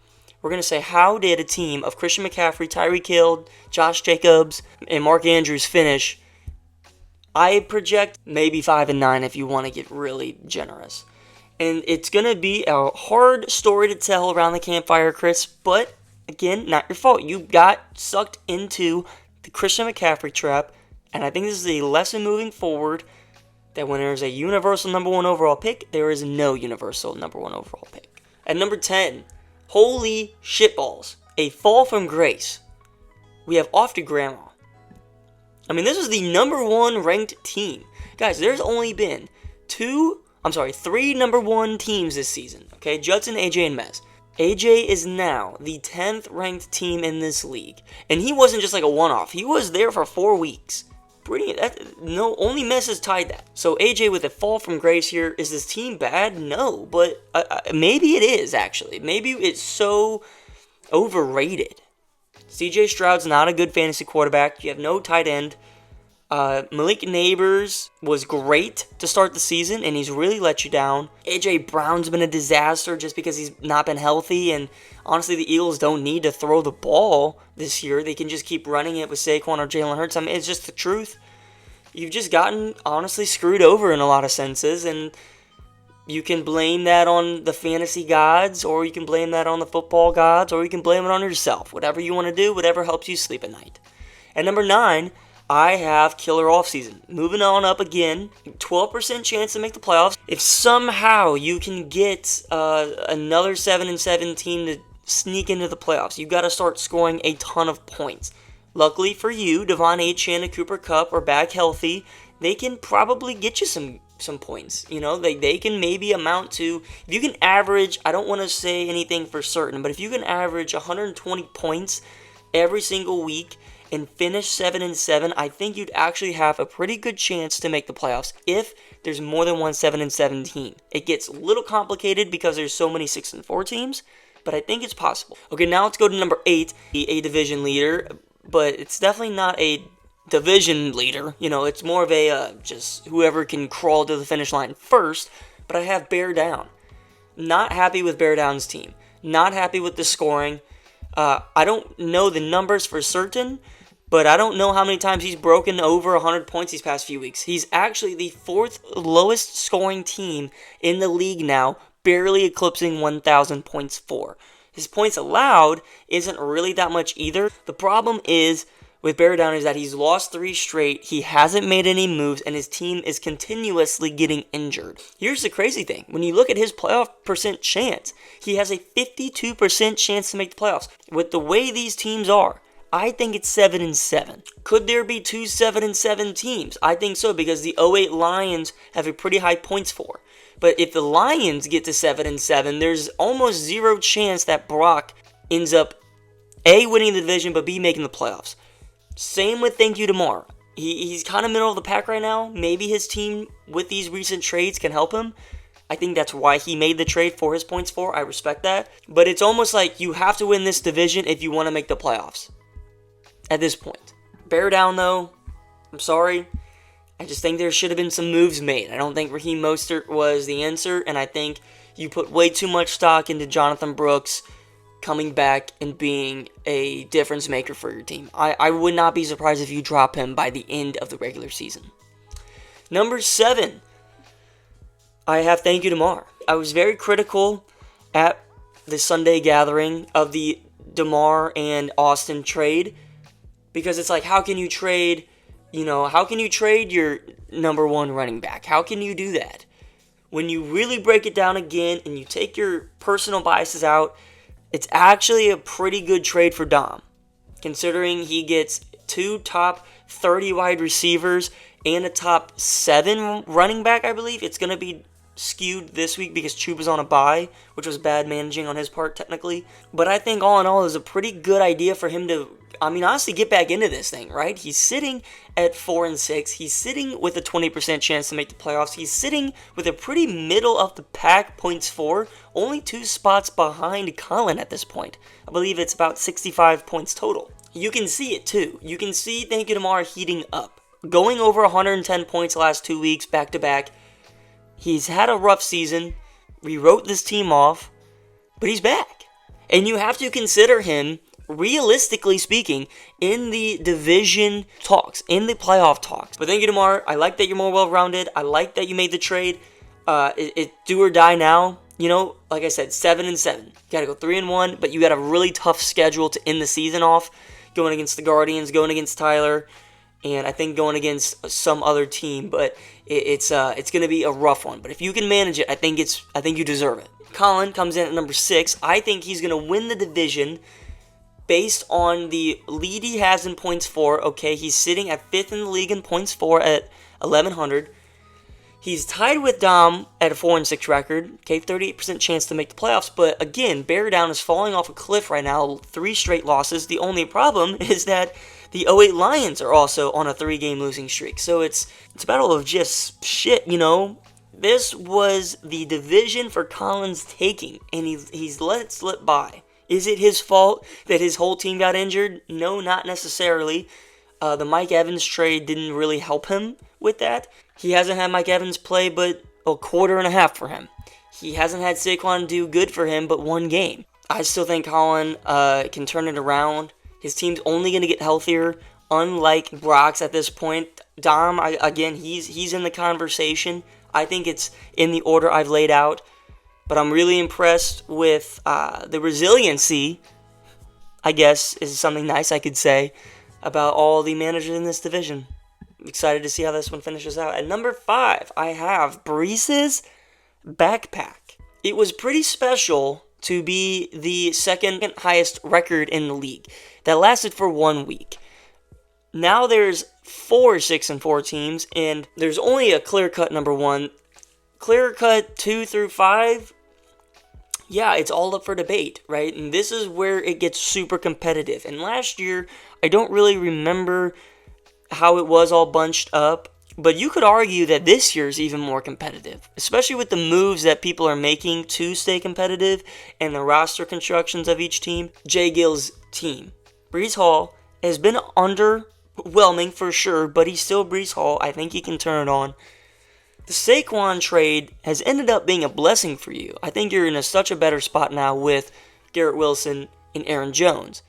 we're going to say, how did a team of Christian McCaffrey, Tyreek Hill, Josh Jacobs, and Mark Andrews finish? I project maybe 5-9 if you want to get really generous. And it's going to be a hard story to tell around the campfire, Chris, but again, not your fault. You got sucked into the Christian McCaffrey trap, and I think this is a lesson moving forward that when there's a universal number 1 overall pick, there is no universal number 1 overall pick. At number 10, holy shitballs, a fall from grace. We have Off to Grandma. I mean, this is the number 1 ranked team. Guys, there's only been 3 number 1 teams this season. Okay, Judson, AJ, and Mez. AJ is now the 10th ranked team in this league. And he wasn't just like a one-off. He was there for 4 weeks. Only Mez has tied that. So AJ with a fall from grace here. Is this team bad? No, but maybe it is, actually. Maybe it's so overrated. CJ Stroud's not a good fantasy quarterback. You have no tight end. Malik Neighbors was great to start the season, and he's really let you down. A.J. Brown's been a disaster just because he's not been healthy, and honestly, the Eagles don't need to throw the ball this year. They can just keep running it with Saquon or Jalen Hurts. I mean, it's just the truth. You've just gotten, honestly, screwed over in a lot of senses, and You can blame that on the fantasy gods, or you can blame that on the football gods, or you can blame it on yourself. Whatever you want to do, whatever helps you sleep at night. At number 9, I have killer offseason. Moving on up again, 12% chance to make the playoffs. If somehow you can get another 7-7 team to sneak into the playoffs, you got to start scoring a ton of points. Luckily for you, Devon Achane and Cooper Kupp are back healthy. They can probably get you some points. You know, they can maybe amount to, if you can average, I don't want to say anything for certain, but if you can average 120 points every single week and finish 7-7, I think you'd actually have a pretty good chance to make the playoffs if there's more than one 7-7 team. It gets a little complicated because there's so many 6-4 teams, but I think it's possible. Okay, now let's go to number 8, a division leader, but it's definitely not a division leader. You know, it's more of a just whoever can crawl to the finish line first. But I have Bear Down. Not happy with Bear Down's team. Not happy with the scoring. I don't know the numbers for certain, but I don't know how many times he's broken over 100 points these past few weeks. He's actually the 4th lowest scoring team in the league now, barely eclipsing 1,000 points for. His points allowed isn't really that much either. The problem is with Bear Down is that he's lost 3 straight, he hasn't made any moves, and his team is continuously getting injured. Here's the crazy thing. When you look at his playoff percent chance, he has a 52% chance to make the playoffs. With the way these teams are, I think it's 7-7. Could there be 2 7-7 teams? I think so, because the 08 Lions have a pretty high points for. But if the Lions get to 7-7, there's almost zero chance that Brock ends up A, winning the division, but B, making the playoffs. Same with Thank You Tomorrow. He's kind of middle of the pack right now. Maybe his team with these recent trades can help him. I think that's why he made the trade for his points for. I respect that. But it's almost like you have to win this division if you want to make the playoffs. At this point. Bear Down though, I'm sorry. I just think there should have been some moves made. I don't think Raheem Mostert was the answer. And I think you put way too much stock into Jonathan Brooks coming back and being a difference maker for your team. I would not be surprised if you drop him by the end of the regular season. Number 7, I have Thank You Tomorrow. I was very critical at the Sunday gathering of the DeMar and Austin trade, because it's like, how can you trade your number 1 running back? How can you do that? When you really break it down again and you take your personal biases out, it's actually a pretty good trade for Dom, considering he gets 2 top 30 wide receivers and a top 7 running back, I believe. It's going to be skewed this week because Chuba's on a bye, which was bad managing on his part technically. But I think all in all, it was a pretty good idea for him to, honestly get back into this thing, right? He's sitting at 4-6. He's sitting with a 20% chance to make the playoffs. He's sitting with a pretty middle of the pack points for, only 2 spots behind Colin at this point. I believe it's about 65 points total. You can see it too. You can see Thank You Tomorrow heating up. Going over 110 points the last 2 weeks back to back. He's had a rough season. We wrote this team off, but he's back. And you have to consider him, realistically speaking, in the division talks, in the playoff talks. But Thank You Tomorrow. I like that you're more well-rounded. I like that you made the trade. It do or die now. You know, like I said, 7-7. You gotta go 3-1, but you got a really tough schedule to end the season off. Going against the Guardians, going against Tyler, and I think going against some other team. But it's gonna be a rough one. But if you can manage it, I think you deserve it. Colin comes in at number 6. I think he's gonna win the division based on the lead he has in points for. Okay, he's sitting at 5th in the league in points for at 1,100. He's tied with Dom at a 4-6 record. Okay, 38% chance to make the playoffs. But again, Bear Down is falling off a cliff right now. 3 straight losses. The only problem is that the 08 Lions are also on a 3-game losing streak. So it's a battle of just shit, you know. This was the division for Colin's taking, and he's let it slip by. Is it his fault that his whole team got injured? No, not necessarily. The Mike Evans trade didn't really help him with that. He hasn't had Mike Evans play but a quarter and a half for him. He hasn't had Saquon do good for him but 1 game. I still think Colin can turn it around. His team's only going to get healthier, unlike Brock's at this point. Dom, again, he's in the conversation. I think it's in the order I've laid out. But I'm really impressed with the resiliency, I guess, is something nice I could say, about all the managers in this division. Excited to see how this one finishes out. At number 5, I have Breece's backpack. It was pretty special to be the second highest record in the league. That lasted for 1 week. Now there's 4 6-4 teams, and there's only a clear-cut number 1. Clear-cut 2 through 5, yeah, it's all up for debate, right? And this is where it gets super competitive. And last year, I don't really remember how it was all bunched up, but you could argue that this year is even more competitive, especially with the moves that people are making to stay competitive and the roster constructions of each team. Jay Gill's team. Breece Hall has been underwhelming for sure, but he's still Breece Hall. I think he can turn it on. The Saquon trade has ended up being a blessing for you. I think you're in such a better spot now with Garrett Wilson and Aaron Jones.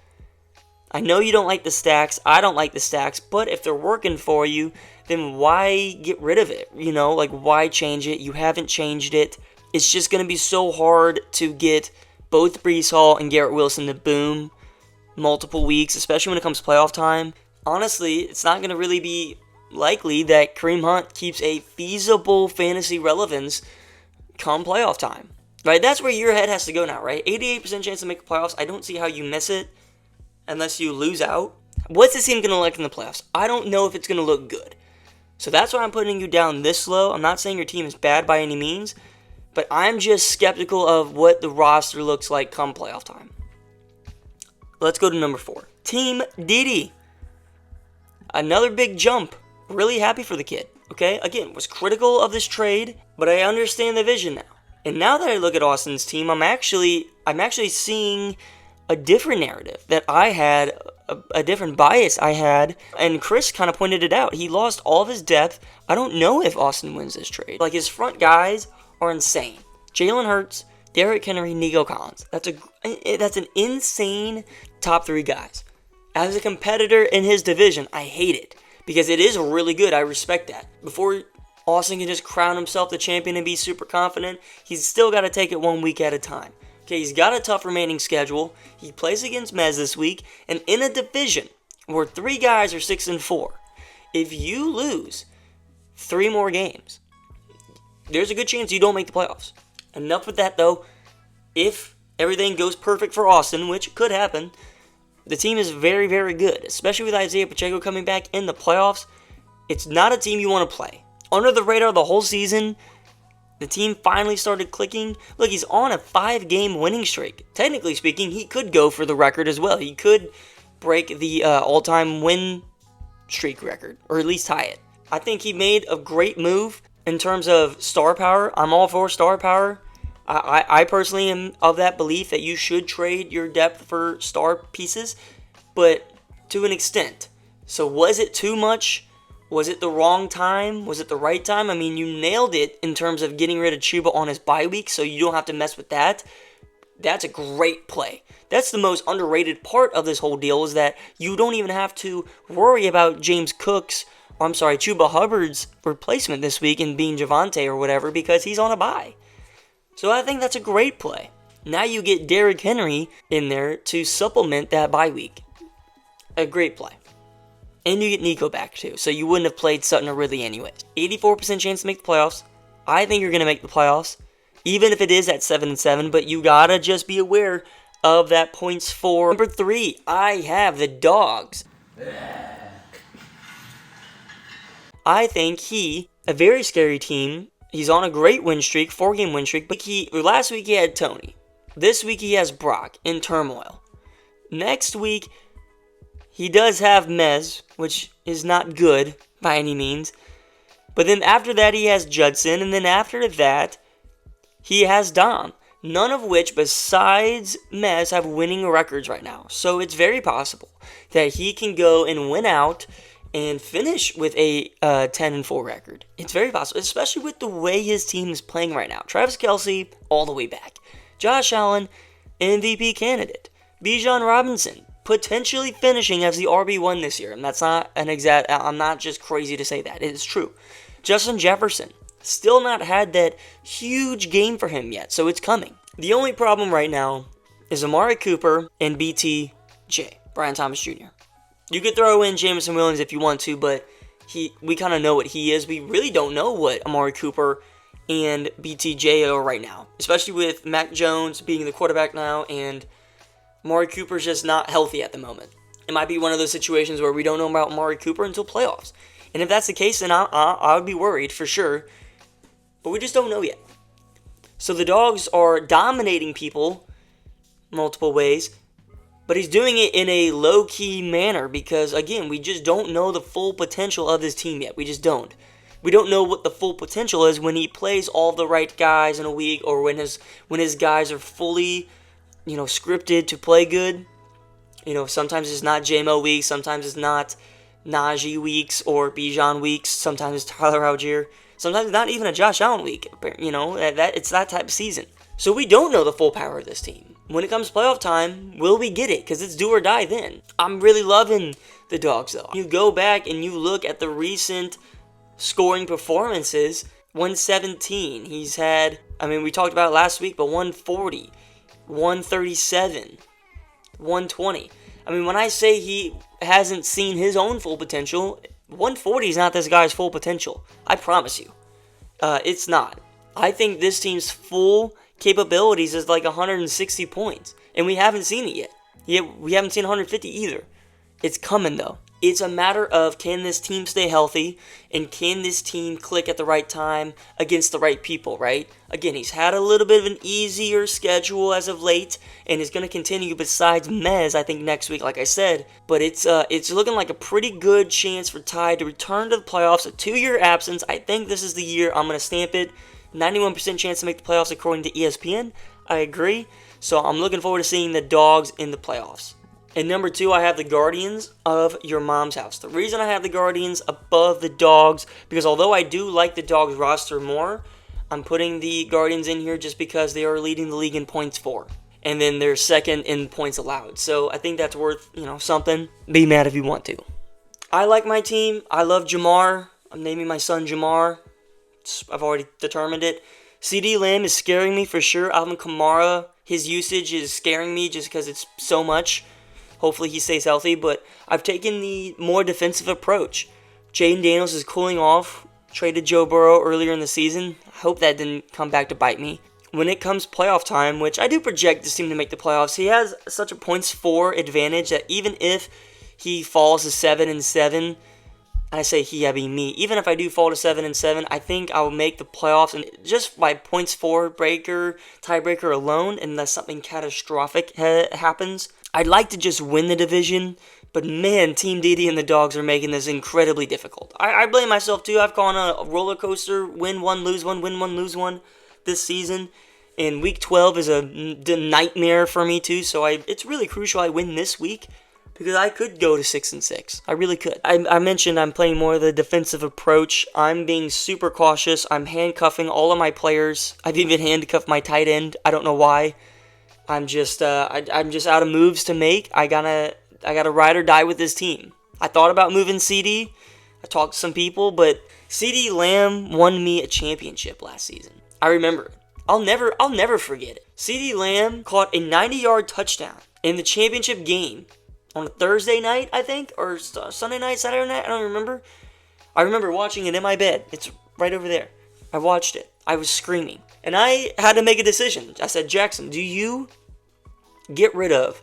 I know you don't like the stacks. I don't like the stacks. But if they're working for you, then why get rid of it? Why change it? You haven't changed it. It's just going to be so hard to get both Breece Hall and Garrett Wilson to boom multiple weeks, especially when it comes to playoff time. Honestly, it's not going to really be likely that Kareem Hunt keeps a feasible fantasy relevance come playoff time. Right? That's where your head has to go now, right? 88% chance to make the playoffs. I don't see how you miss it unless you lose out. What's this team going to look like in the playoffs? I don't know if it's going to look good. So that's why I'm putting you down this low. I'm not saying your team is bad by any means, but I'm just skeptical of what the roster looks like come playoff time. Let's go to number 4. Team Didi. Another big jump. Really happy for the kid, okay? Again, was critical of this trade, but I understand the vision now. And now that I look at Austin's team, I'm actually seeing a different narrative that I had, a different bias I had, and Chris kind of pointed it out. He lost all of his depth. I don't know if Austin wins this trade. His front guys are insane. Jalen Hurts, Derrick Henry, Nico Collins. That's an insane top 3 guys. As a competitor in his division, I hate it. Because it is really good. I respect that. Before Austin can just crown himself the champion and be super confident, he's still got to take it 1 week at a time. Okay, he's got a tough remaining schedule. He plays against Mez this week. And in a division where 3 guys are 6-4, if you lose 3 more games, there's a good chance you don't make the playoffs. Enough with that, though. If everything goes perfect for Austin, which could happen, the team is very, very good, especially with Isaiah Pacheco coming back in the playoffs. It's not a team you want to play. Under the radar the whole season, the team finally started clicking. Look, he's on a 5-game winning streak. Technically speaking, he could go for the record as well. He could break the all-time win streak record, or at least tie it. I think he made a great move in terms of star power. I'm all for star power. I personally am of that belief that you should trade your depth for star pieces, but to an extent. So was it too much? Was it the wrong time? Was it the right time? I mean, you nailed it in terms of getting rid of Chuba on his bye week, so you don't have to mess with that. That's a great play. That's the most underrated part of this whole deal, is that you don't even have to worry about Chuba Hubbard's replacement this week and being Javonte or whatever, because he's on a bye. So I think that's a great play. Now you get Derrick Henry in there to supplement that bye week. A great play. And you get Nico back too, so you wouldn't have played Sutton or Ridley anyways. 84% chance to make the playoffs. I think you're going to make the playoffs, even if it is at 7-7, but you gotta just be aware of that points for. Number 3, I have the Dogs. I think a very scary team. He's on a great win streak, 4-game win streak, but last week he had Tony. This week he has Brock in turmoil. Next week, he does have Mez, which is not good by any means. But then after that, he has Judson, and then after that, he has Dom. None of which, besides Mez, have winning records right now. So it's very possible that he can go and win out and finish with a 10-4 record. It's very possible, especially with the way his team is playing right now. Travis Kelce, all the way back. Josh Allen, MVP candidate. Bijan Robinson, potentially finishing as the RB1 this year. And that's not I'm not just crazy to say that. It is true. Justin Jefferson, Still not had that huge game for him yet, so it's coming. The only problem right now is Amari Cooper and BTJ, Brian Thomas Jr. You could throw in Jameson Williams if you want to, but we kind of know what he is. We really don't know what Amari Cooper and BTJ are right now, especially with Mac Jones being the quarterback now, and Amari Cooper's just not healthy at the moment. It might be one of those situations where we don't know about Amari Cooper until playoffs. And if that's the case, then I would be worried for sure. But we just don't know yet. So the Dogs are dominating people multiple ways, but he's doing it in a low-key manner because, again, we just don't know the full potential of this team yet. We just don't. We don't know what the full potential is when he plays all the right guys in a week, or when his guys are fully, scripted to play good. Sometimes it's not JMO weeks, sometimes it's not Najee weeks or Bijan weeks, sometimes it's Tyler Algier, sometimes it's not even a Josh Allen week. It's that type of season. So we don't know the full power of this team. When it comes playoff time, will we get it? Because it's do or die then. I'm really loving the Dogs, though. You go back and you look at the recent scoring performances. 117. He's had, we talked about it last week, but 140, 137, 120. When I say he hasn't seen his own full potential, 140 is not this guy's full potential. I promise you. It's not. I think this team's full capabilities is like 160 points, and we haven't seen it yet. We haven't seen 150 either. It's coming, though. It's a matter of, can this team stay healthy, and can this team click at the right time against the right people, right? Again, he's had a little bit of an easier schedule as of late, and is going to continue besides Mez, I think, next week, like I said. But it's looking like a pretty good chance for Ty to return to the playoffs. A 2-year absence. I think this is the year. I'm going to stamp it. 91% chance to make the playoffs according to ESPN. I agree. So I'm looking forward to seeing the Dogs in the playoffs. And number 2, I have the Guardians of your mom's house. The reason I have the Guardians above the Dogs, because although I do like the Dogs roster more, I'm putting the Guardians in here just because they are leading the league in points for. And then they're second in points allowed. So I think that's worth, something. Be mad if you want to. I like my team. I love Jamar. I'm naming my son Jamar. I've already determined it. CeeDee Lamb is scaring me for sure. Alvin Kamara, his usage is scaring me just because it's so much. Hopefully he stays healthy, but I've taken the more defensive approach. Jaden Daniels is cooling off. Traded Joe Burrow earlier in the season. I hope that didn't come back to bite me. When it comes playoff time, which I do project this team to make the playoffs, he has such a points for advantage that even if he falls to 7-7, I say he, I mean me. Even if I do fall to 7-7, I think I will make the playoffs, and just by points for tiebreaker alone, unless something catastrophic happens. I'd like to just win the division, but man, Team DD and the Dogs are making this incredibly difficult. I blame myself too. I've gone on a roller coaster, win one, lose one, win one, lose one this season. And week 12 is a nightmare for me too, so it's really crucial I win this week, because I could go to 6-6. I really could. I mentioned I'm playing more of the defensive approach. I'm being super cautious. I'm handcuffing all of my players. I've even handcuffed my tight end. I don't know why. I'm just out of moves to make. I gotta ride or die with this team. I thought about moving CD. I talked to some people, but CeeDee Lamb won me a championship last season. I remember it. I'll never forget it. CeeDee Lamb caught a 90-yard touchdown in the championship game on a Thursday night, I think, or Sunday night, Saturday night. I don't remember. I remember watching it in my bed. It's right over there. I watched it. I was screaming. And I had to make a decision. I said, Jackson, do you get rid of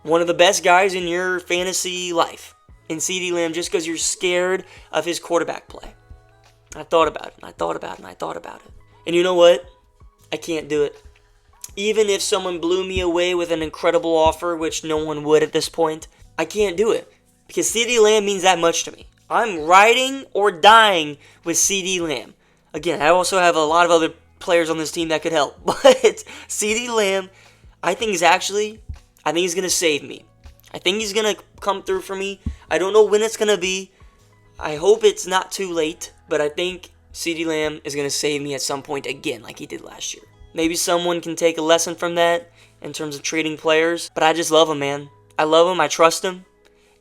one of the best guys in your fantasy life in CeeDee Lamb just because you're scared of his quarterback play? I thought about it, and I thought about it, and I thought about it. And you know what? I can't do it. Even if someone blew me away with an incredible offer, which no one would at this point, I can't do it. Because CeeDee Lamb means that much to me. I'm riding or dying with CeeDee Lamb. Again, I also have a lot of other players on this team that could help. But CeeDee Lamb, I think he's going to save me. I think he's going to come through for me. I don't know when it's going to be. I hope it's not too late. But I think CeeDee Lamb is going to save me at some point again, like he did last year. Maybe someone can take a lesson from that in terms of trading players. But I just love him, man. I love him. I trust him.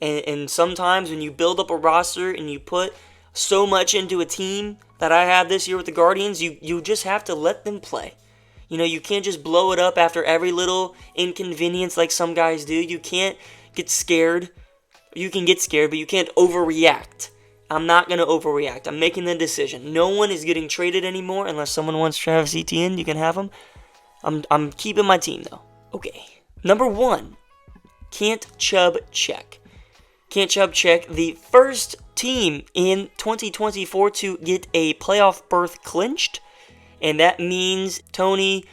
And sometimes when you build up a roster and you put so much into a team that I have this year with the Guardians, you just have to let them play. You can't just blow it up after every little inconvenience like some guys do. You can't get scared. You can get scared, but you can't overreact. I'm not going to overreact. I'm making the decision. No one is getting traded anymore unless someone wants Travis Etienne. You can have him. I'm keeping my team, though. Okay. Number 1. Can't Chubb check. Can't Chubb check, the first team in 2024 to get a playoff berth clinched. And that means Tony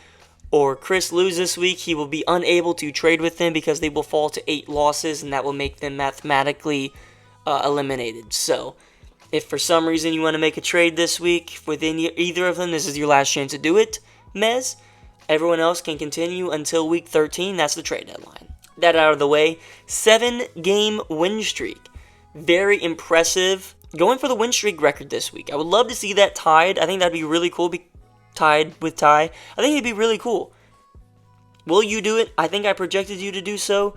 or Chris lose this week. He will be unable to trade with them because they will fall to 8 losses, and that will make them mathematically eliminated. So, if for some reason you want to make a trade this week within either of them, this is your last chance to do it, Mez. Everyone else can continue until week 13. That's the trade deadline. That out of the way, 7-game win streak. Very impressive. Going for the win streak record this week. I would love to see that tied. I think that'd be really cool. Tied with Ty. I think it'd be really cool. Will you do it? I think I projected you to do so.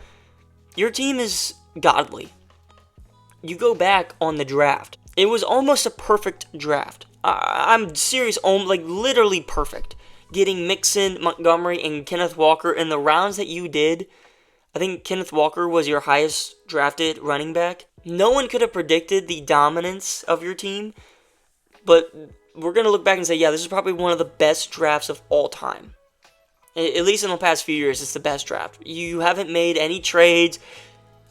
Your team is godly. You go back on the draft. It was almost a perfect draft. I'm serious, like literally perfect. Getting Mixon, Montgomery, and Kenneth Walker in the rounds that you did. I think Kenneth Walker was your highest drafted running back. No one could have predicted the dominance of your team, but we're going to look back and say, yeah, this is probably one of the best drafts of all time. At least in the past few years, it's the best draft. You haven't made any trades.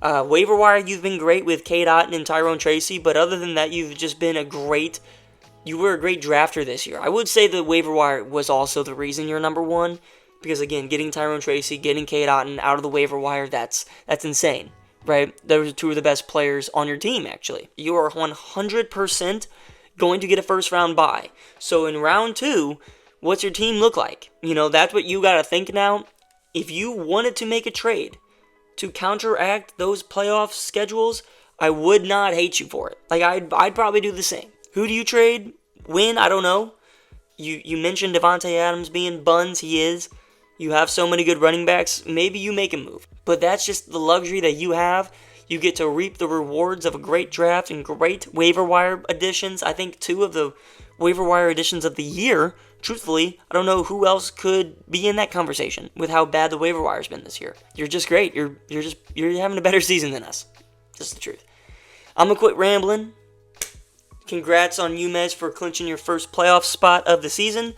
Waiver wire, you've been great with Cade Otton and Tyrone Tracy, but other than that, you've just been you were a great drafter this year. I would say the waiver wire was also the reason you're number 1, because again, getting Tyrone Tracy, getting Cade Otton out of the waiver wire, that's insane, right? Those are 2 of the best players on your team, actually. You are 100% going to get a first-round bye. So in round 2, what's your team look like? That's what you got to think now. If you wanted to make a trade to counteract those playoff schedules, I would not hate you for it. Like, I'd probably do the same. Who do you trade? When? I don't know. You mentioned Devontae Adams being buns. He is. You have so many good running backs. Maybe you make a move. But that's just the luxury that you have. You get to reap the rewards of a great draft and great waiver wire additions. I think 2 of the waiver wire additions of the year. Truthfully, I don't know who else could be in that conversation with how bad the waiver wire's been this year. You're just great. You're having a better season than us. That's the truth. I'm gonna quit rambling. Congrats on you, Mez, for clinching your first playoff spot of the season.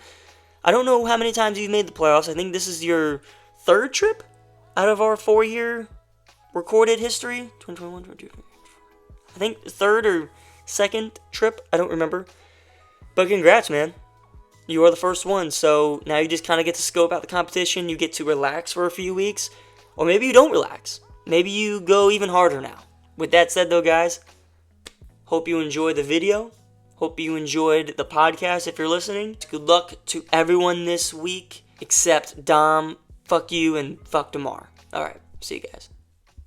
I don't know how many times you've made the playoffs. I think this is your 3rd trip out of our 4-year recorded history. 2021, 2022. I think 3rd or 2nd trip. I don't remember. But congrats, man. You are the first one, so now you just kind of get to scope out the competition. You get to relax for a few weeks. Or maybe you don't relax. Maybe you go even harder now. With that said, though, guys, hope you enjoyed the video. Hope you enjoyed the podcast if you're listening. Good luck to everyone this week, except Dom, fuck you, and fuck Damar. Alright, see you guys.